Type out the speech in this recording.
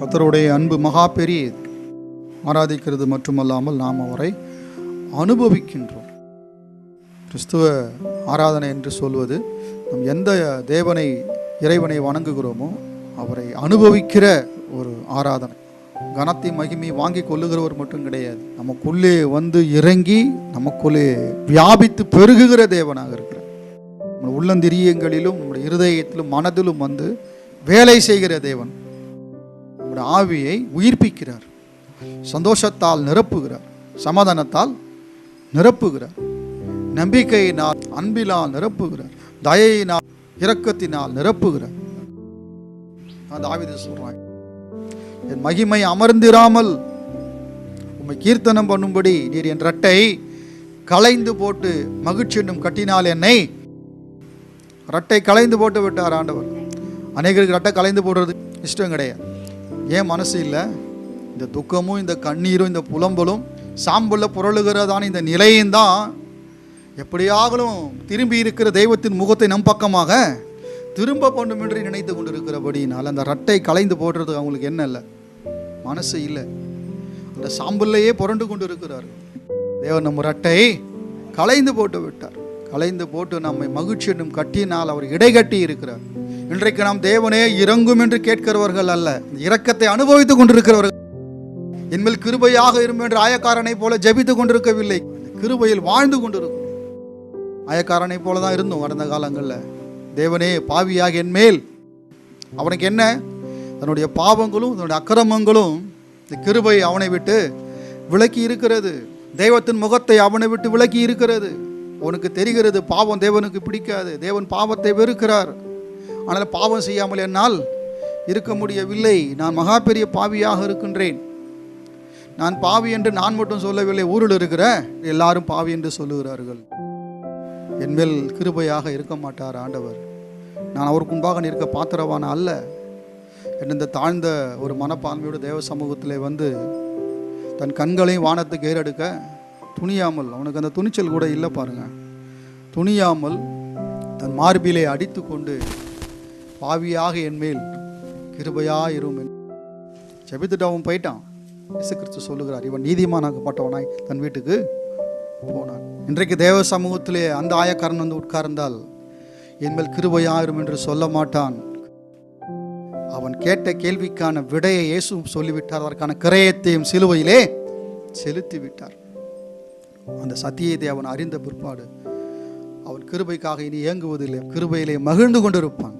கர்த்தருடைய அன்பு மகா பெரியது. ஆராதிக்கிறது மட்டுமல்லாமல் நாம் அவரை அனுபவிக்கின்றோம். கிறிஸ்துவ ஆராதனை என்று சொல்வது நம் எந்த இறைவனை வணங்குகிறோமோ அவரை அனுபவிக்கிற ஒரு ஆராதனை. கனத்தை மகிமை வாங்கி கொள்ளுகிறவர் மட்டும் கிடையாது, நமக்குள்ளே வந்து இறங்கி நமக்குள்ளே வியாபித்து பெருகுகிற தேவனாக இருக்கிறார். நம்ம உள்ளந்திரியங்களிலும் நம்முடைய இருதயத்திலும் மனதிலும் வந்து வேலை செய்கிற தேவன். நம்முடைய ஆவியை உயிர்ப்பிக்கிறார், சந்தோஷத்தால் நிரப்புகிறார், சமாதானத்தால் நிரப்புகிறார், நம்பிக்கையினால் அன்பினால் நிரப்புகிறார், தயையினால் இரக்கத்தினால் நிரப்புகிறார். தாவீது சொல்றான், என் மகிமை அமர்ந்திராமல் உம்மை கீர்த்தனம் பண்ணும்படி நீர் என் ரட்டை களைந்து போட்டு மகிழ்ச்சி என்னும் கட்டினால் என்னை. ரட்டை களைந்து போட்டு விட்டார் ஆண்டவர். அநேகருக்கு ரட்டை களைந்து போடுறது இஷ்டம் கிடையாது. ஏன் மனசு இல்லை? இந்த துக்கமும் இந்த கண்ணீரும் இந்த புலம்பலும் சாம்பல்ல புரளுகிறதான இந்த நிலையும் தான் எப்படியாகலும் திரும்பி இருக்கிற தெய்வத்தின் முகத்தை நம் பக்கமாக திரும்ப பண்ணும் என்று நினைத்து கொண்டிருக்கிறபடினால் அந்த ரட்டை களைந்து போடுறதுக்கு அவங்களுக்கு என்ன இல்லை, மனசு இல்லை. அந்த சாம்பல்லையே புரண்டு கொண்டு இருக்கிறார்கள். தேவன் நம்ம ரட்டை களைந்து போட்டு விட்டார். களைந்து போட்டு நம்மை மகிழ்ச்சி என்னும் கட்டினால் அவர் இடைகட்டி இருக்கிறார். இன்றைக்கு நாம் தேவனே இறங்கும் என்று கேட்கிறவர்கள் அல்ல, இரக்கத்தை அனுபவித்துக் கொண்டிருக்கிறவர்கள். என்மேல் கிருபையாக இருக்கும் என்று ஆயக்காரனை போல ஜெபித்துக் கொண்டிருக்கவில்லை, கிருபையில் வாழ்ந்து கொண்டிருக்கும். ஆயக்காரனை போல தான் இருந்தோம் கடந்த காலங்களில். தேவனே பாவியாக என்மேல், அவனுக்கு என்ன, தன்னுடைய பாவங்களும் தன்னுடைய அக்கிரமங்களும் இந்த கிருபை அவனை விட்டு விலக்கி இருக்கிறது. தெய்வத்தின் முகத்தை அவனை விட்டு விலக்கி இருக்கிறது. அவனுக்கு தெரிகிறது பாவம் தேவனுக்கு பிடிக்காது, தேவன் பாவத்தை வெறுக்கிறார். ஆனால் பாவம் செய்யாமல் என்னால் இருக்க முடியவில்லை, நான் மகா பெரிய பாவியாக இருக்கின்றேன். நான் பாவி என்று நான் மட்டும் சொல்லவில்லை, ஊரில் இருக்கிற எல்லாரும் பாவி என்று சொல்லுகிறார்கள். என்மேல் கிருபையாக இருக்க மாட்டார் ஆண்டவர். நான் அவருக்கு முன்பாக நிற்க பாத்திரவான அல்ல என்று இந்த தாழ்ந்த ஒரு மனப்பான்மையோடு தேவ சமூகத்தில் வந்து தன் கண்களையும் வானத்துக்கு ஏறெடுக்க துணியாமல், அவனுக்கு அந்த துணிச்சல் கூட இல்லை பாருங்க, துணியாமல் தன் மார்பிலே அடித்து கொண்டு பாவியாக என்மேல் கிருபையாயிரும் ஜெபித்துட்டு அவன் போயிட்டான். இயேசு கிறிஸ்து சொல்லுகிறார், இவன் நீதிமானாக்கப்பட்டவனாய் தன் வீட்டுக்கு போனான். இன்றைக்கு தேவ சமூகத்திலே அந்த ஆயக்காரன் வந்து உட்கார்ந்தால் என்மேல் கிருபையாயிரும் என்று சொல்ல மாட்டான். அவன் கேட்ட கேள்விக்கான விடையை இயேசு சொல்லிவிட்டார். அதற்கான கிரயத்தையும் சிலுவையிலே செலுத்தி விட்டார். அந்த சத்தியத்தை அவன் அறிந்த பிற்பாடு அவன் கிருபைக்காக இனி இயங்குவதில்லை, கிருபையிலே மகிழ்ந்து கொண்டிருப்பான்.